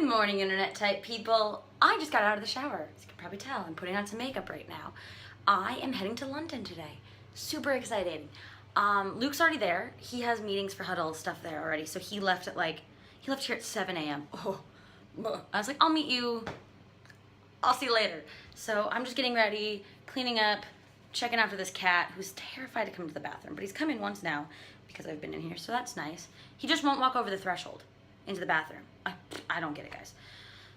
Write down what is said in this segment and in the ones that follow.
morning, internet type people. I just got out of the shower. As you can probably tell, I'm putting on some makeup right now. I am heading to London today. Super excited. Luke's already there. He has meetings for Huddle stuff there already. So he left here at 7 a.m. Oh, I was like, I'll meet you. I'll see you later. So I'm just getting ready, cleaning up, checking after this cat who's terrified to come to the bathroom. But he's come in once now because I've been in here, so that's nice. He just won't walk over the threshold into the bathroom. I don't get it, guys.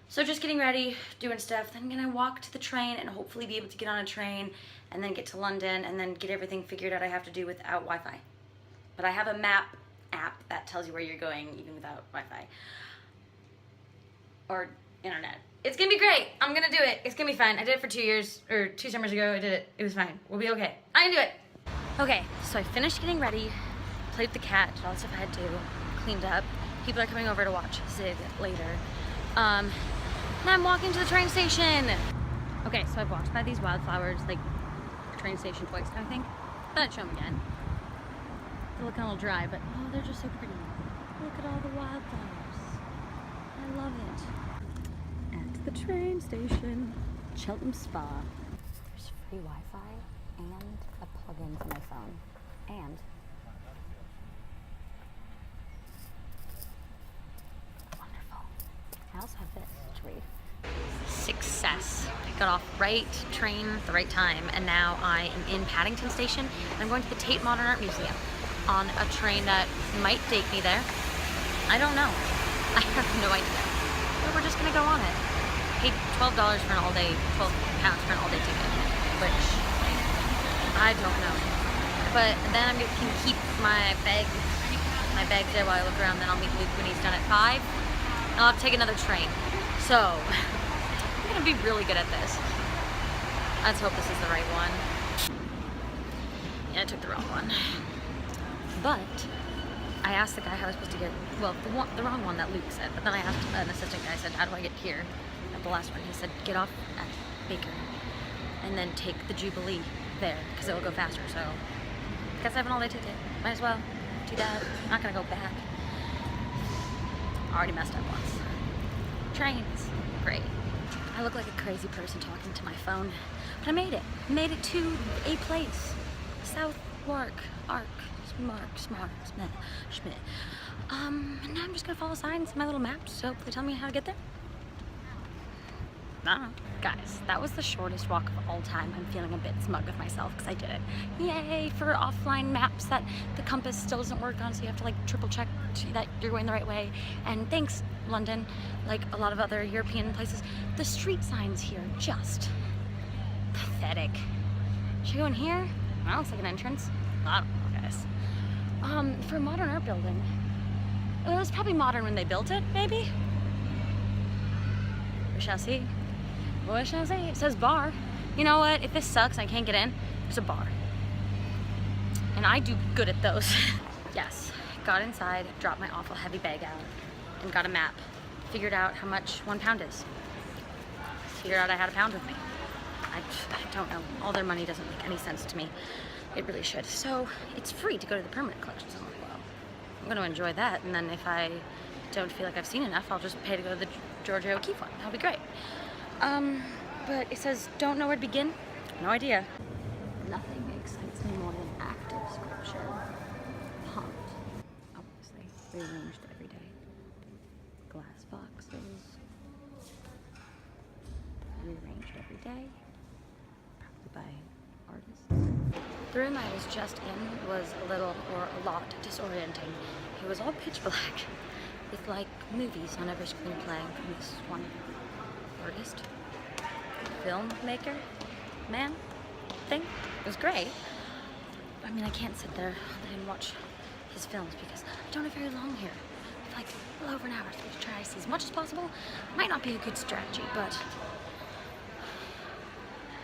So just getting ready, doing stuff. Then I'm gonna walk to the train and hopefully be able to get on a train and then get to London and then get everything figured out I have to do without Wi-Fi. But I have a map app that tells you where you're going even without Wi-Fi or internet. It's gonna be great. I'm gonna do it. It's gonna be fine. I did it for 2 years, or 2 summers ago. I did it. It was fine. We'll be okay. I can do it. Okay, so I finished getting ready, played with the cat, did all the stuff I had to, cleaned up. People are coming over to watch Sid later. Now I'm walking to the train station. Okay, so I've walked by these wildflowers, like train station twice, I think. Thought I'd show them again. They're looking a little dry, but oh, they're just so pretty. Look at all the wildflowers. I love it. At the train station, Cheltenham Spa. There's free Wi-Fi and a plug-in to my phone. And wonderful. I also have this to read. Success. I got off right train at the right time, and now I am in Paddington Station. I'm going to the Tate Modern Art Museum on a train that might take me there. I don't know. I have no idea. But we're just gonna go on it. Paid $12 for an all-day, £12 for an all-day ticket, which I don't know. But then I can keep my bags there while I look around. Then I'll meet Luke when he's done at 5. And I'll have to take another train. So I'm gonna be really good at this. Let's hope this is the right one. Yeah, I took the wrong one. But I asked the guy how I was supposed to get, well, the wrong one that Luke said, but then I asked an assistant guy, I said, how do I get here? At the last one, he said, get off at Baker and then take the Jubilee there, because it will go faster, so I guess I have an all-day ticket. Might as well do that. I'm not gonna go back. Already messed up once. Trains, great. I look like a crazy person talking to my phone, but I made it. I made it to a place. Southwark, Arc. Schmidt. And now I'm just gonna follow signs in my little maps to hopefully tell me how to get there. I don't know. Guys, that was the shortest walk of all time. I'm feeling a bit smug with myself because I did it. Yay for offline maps that the compass still doesn't work on, so you have to like triple check that you're going the right way. And thanks, London, like a lot of other European places, the street signs here are just pathetic. Should I go in here? That looks like an entrance. I don't know, guys. For a modern art building. Well, it was probably modern when they built it, maybe? We shall see. We shall see. It says bar. You know what? If this sucks and I can't get in, there's a bar. And I do good at those. Yes. Got inside, dropped my awful heavy bag out, and got a map. Figured out how much £1 is. Figured out I had a pound with me. I don't know. All their money doesn't make any sense to me. It really should. So it's free to go to the permanent collection. So I'm like, well, I'm going to enjoy that. And then if I don't feel like I've seen enough, I'll just pay to go to the Georgia O'Keeffe one. That'll be great. But it says, don't know where to begin. No idea. Nothing excites me more than active sculpture. Pumped. Obviously, rearranged every day. Glass boxes. Rearranged every day. Probably by artists. The room I was just in was a lot disorienting. It was all pitch black with like movies on every screen playing from this one artist, filmmaker, man, thing. It was great. I mean, I can't sit there and watch his films because I don't have very long here. I feel like a little over an hour, so we try to see as much as possible. Might not be a good strategy, but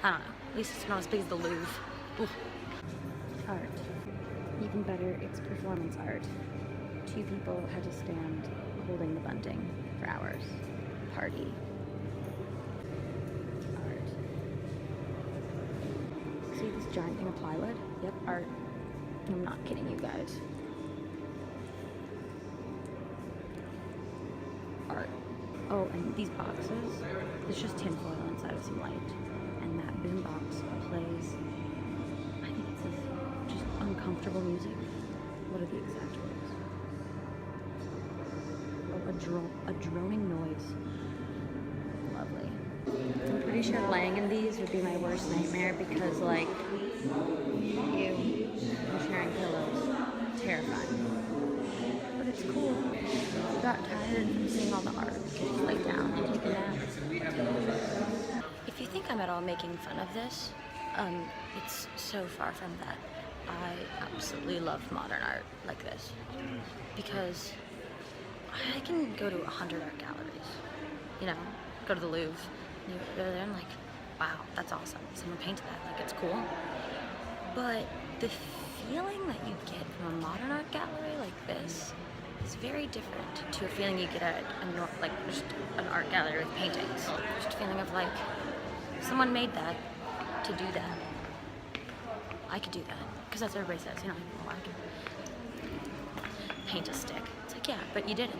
I don't know. At least it's not as big as the Louvre. Ooh. Art. Even better, it's performance art. 2 people had to stand holding the bunting for hours. Party. Art. See this giant thing of plywood? Yep, art. I'm not kidding you guys. Art. Oh, and these boxes, it's just tinfoil inside with some light. And that boombox plays, I think it says, just uncomfortable music. What are the exact words? Oh, a droning noise. Lovely. I'm pretty sure laying in these would be my worst nightmare because, like, I'm sharing pillows. Terrifying. But it's cool. I got tired from seeing all the art. Just lay down and take a nap. If you think I'm at all making fun of this, it's so far from that. I absolutely love modern art like this because I can go to 100 art galleries, you know, go to the Louvre, and you go there and like, wow, that's awesome. Someone painted that, like it's cool. But the feeling that you get from a modern art gallery like this is very different to a feeling you get at like just an art gallery with paintings. Just a feeling of like, someone made that to do that. I could do that. Because that's what everybody says, you know, well, I can paint a stick. It's like, yeah, but you didn't.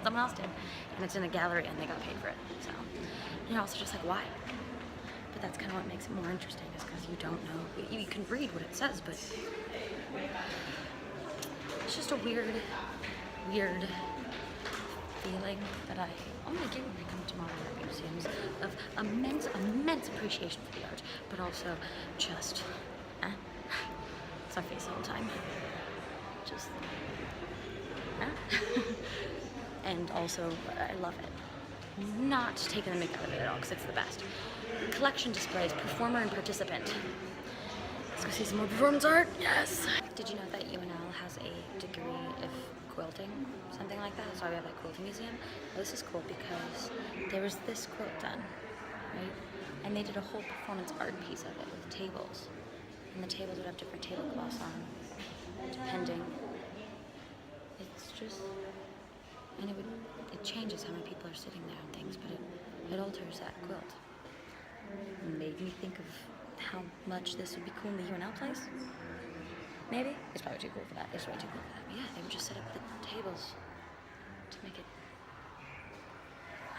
Someone else did. And it's in a gallery and they got paid for it. So, you know, it's just like, why? But that's kind of what makes it more interesting, is because you don't know. You can read what it says, but it's just a weird feeling that I'm gonna get when I come to modern art museums, of immense appreciation for the art, but also just, it's my face all the time. Just, and also, I love it. Not taking the mick out of it at all, because it's the best. Collection displays, performer and participant. Let's go see some more performance art. Yes! Did you know that UNL has a degree of quilting? Something like that. So we have a quilting museum. Well, this is cool because there was this quilt done, right? And they did a whole performance art piece of it with tables. And the tables would have different tablecloths on, depending. It's just, and it changes how many people are sitting there and things, but it alters that quilt. It made me think of how much this would be cool in the UNL place. Maybe? It's probably too cool for that. It's way too cool for that. But yeah, they would just set up the tables to make it.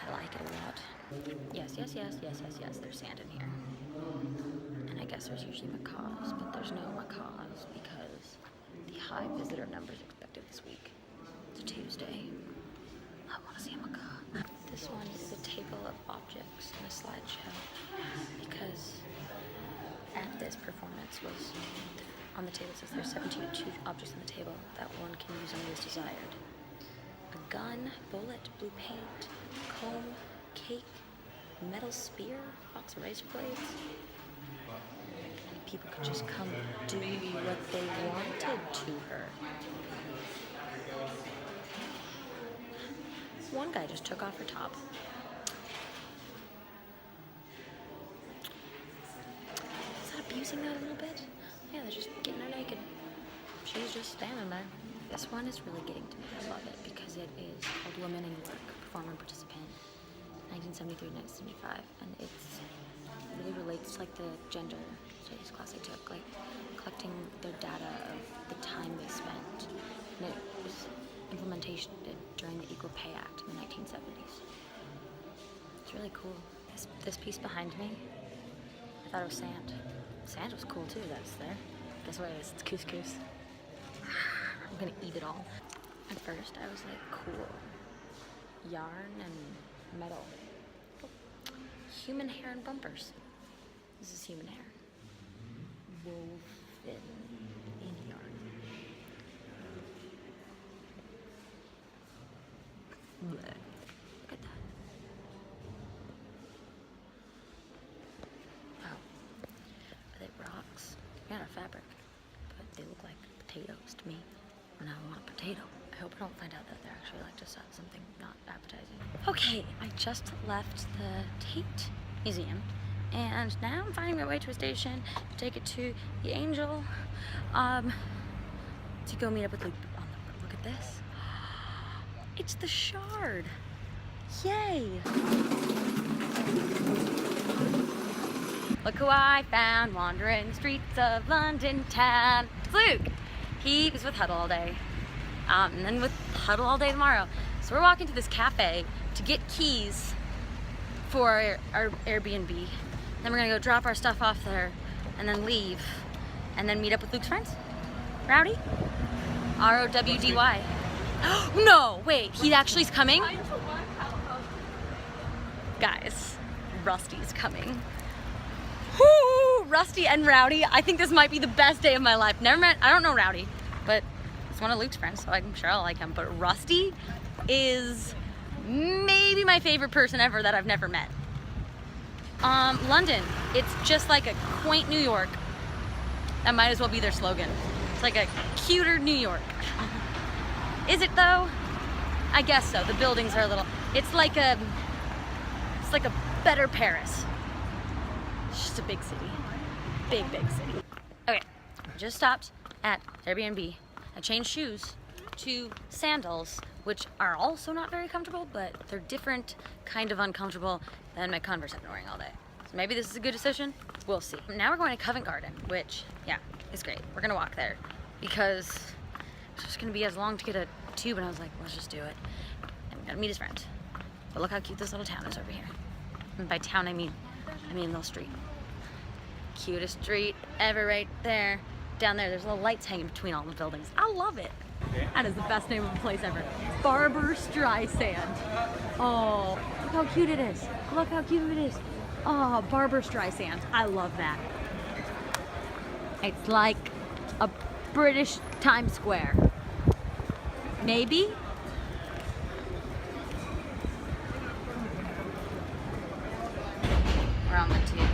I like it a lot. Yes, there's sand in here. And I guess there's usually macaws, but there's no macaws because the high visitor numbers expected this week. It's a Tuesday. I want to see a macaw. This one is a table of objects and a slideshow because at this performance was on the table, it says there's 72 objects on the table that one can use only as desired. A gun, bullet, blue paint, comb, cake, metal spear, box of razor blades. And people could just come do what they wanted to her. One guy just took off her top. Is that abusing that a little bit? Yeah, they're just getting her naked. She's just standing there. This one is really getting to me. I love it because it is called Women in Work, Performer and Participant, 1973-1975, and it's really relates to like the gender studies class I took, like collecting their data of the time they spent, and it was implementation during the Equal Pay Act in the 1970s. It's really cool. This piece behind me, I thought it was sand. Sand was cool too, that's there. Guess what it is? It's couscous. I'm gonna eat it all. At first I was like, cool. Yarn and metal. Oh. Human hair and bumpers. This is human hair. Woven in yarn. Blech. Look at that. Wow. Are they rocks? Yeah, they're fabric. But they look like potatoes to me. And I want a potato. I hope I don't find out that they're actually like just something not appetizing. Okay, I just left the Tate Museum. And now I'm finding my way to a station to take it to the Angel to go meet up with Luke. Look at this. It's the Shard. Yay! Look who I found wandering the streets of London town. It's Luke. He was with Huddle all day. And then with Huddle all day tomorrow. So we're walking to this cafe to get keys for our Airbnb. Then we're gonna go drop our stuff off there and then leave and then meet up with Luke's friends. Rowdy? R-O-W-D-Y. No, wait, he actually is coming? Guys, Rusty's coming. Woo! Rusty and Rowdy. I think this might be the best day of my life. Never met, I don't know Rowdy, but it's one of Luke's friends, so I'm sure I'll like him. But Rusty is maybe my favorite person ever that I've never met. London. It's just like a quaint New York. That might as well be their slogan. It's like a cuter New York. Is it though? I guess so. The buildings are a little, it's like a better Paris. It's just a big city. Big city. Okay, just stopped at Airbnb. I changed shoes to sandals, which are also not very comfortable, but they're different kind of uncomfortable than my Converse I've been wearing all day. So maybe this is a good decision. We'll see. Now we're going to Covent Garden, which, yeah, is great. We're gonna walk there because it's just gonna be as long to get a tube, and I was like, let's just do it. And we're gonna meet his friend. But look how cute this little town is over here. And by town, I mean little street. Cutest street ever right there. Down there, there's little lights hanging between all the buildings. I love it. That is the best name of a place ever. Barbara Streisand. Oh, look how cute it is. Look how cute it is. Oh, Barbara Streisand. I love that. It's like a British Times Square. Maybe? We're on the tube.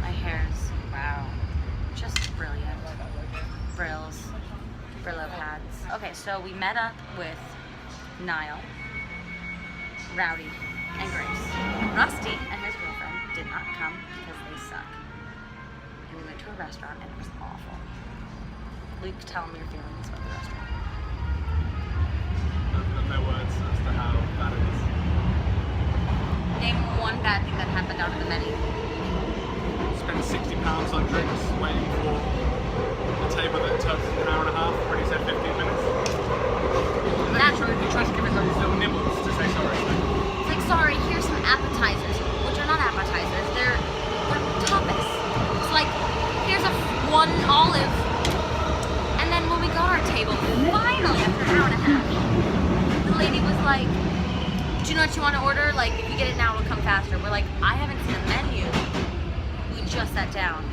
My hair's, wow, just brilliant. Brillo pads. Okay, so we met up with Niall, Rowdy, and Grace. Rusty and his girlfriend did not come because they suck. And we went to a restaurant and it was awful. Luke, tell me your feelings about the restaurant. I've got no words as to how bad it is. Name one bad thing that happened out of the menu. Spent £60 on drinks waiting for a table that took an hour and a half when he said 15 minutes. And then he tried to give us those little nibbles to say sorry. It's like, sorry, here's some appetizers, which are not appetizers, they're tapas. It's like, here's one olive. And then when we got our table, finally, after an hour and a half, the lady was like, do you know what you want to order? Like, if you get it now, it'll come faster. We're like, I haven't seen a menu. We just sat down.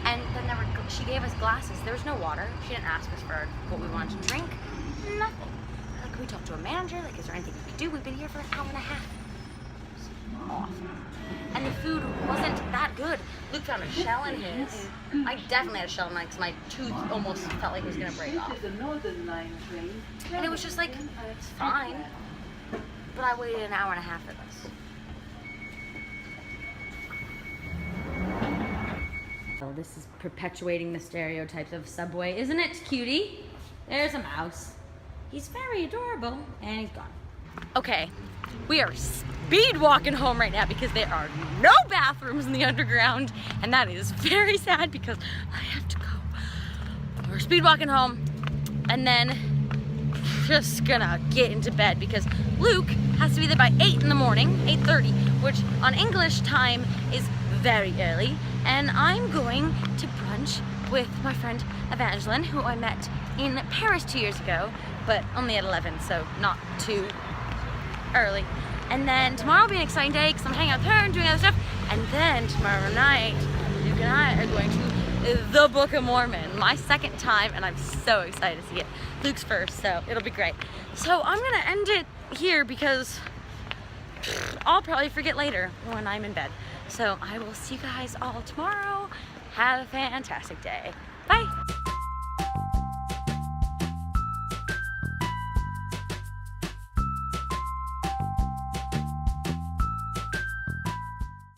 And then she gave us glasses. There was no water. She didn't ask us for what we wanted to drink. Nothing. Like, can we talk to a manager? Like, is there anything we could do? We've been here for an hour and a half. It was awful. And the food wasn't that good. Luke found a shell in his. I definitely had a shell in mine because my tooth almost felt like it was going to break off. And it was just like, it's fine. But I waited an hour and a half for this. Well, this is perpetuating the stereotypes of Subway, isn't it, cutie? There's a mouse. He's very adorable, and he's gone. Okay, we are speed walking home right now because there are no bathrooms in the underground, and that is very sad because I have to go. We're speed walking home, and then just gonna get into bed because Luke has to be there by 8 in the morning, 8:30, which on English time is very early, and I'm going to brunch with my friend Evangeline, who I met in Paris 2 years ago, but only at 11, so not too early. And then tomorrow will be an exciting day because I'm hanging out with her and doing other stuff, and then tomorrow night, Luke and I are going to the Book of Mormon, my second time, and I'm so excited to see it. Luke's first, so it'll be great. So I'm gonna end it here because I'll probably forget later when I'm in bed. So I will see you guys all tomorrow. Have a fantastic day.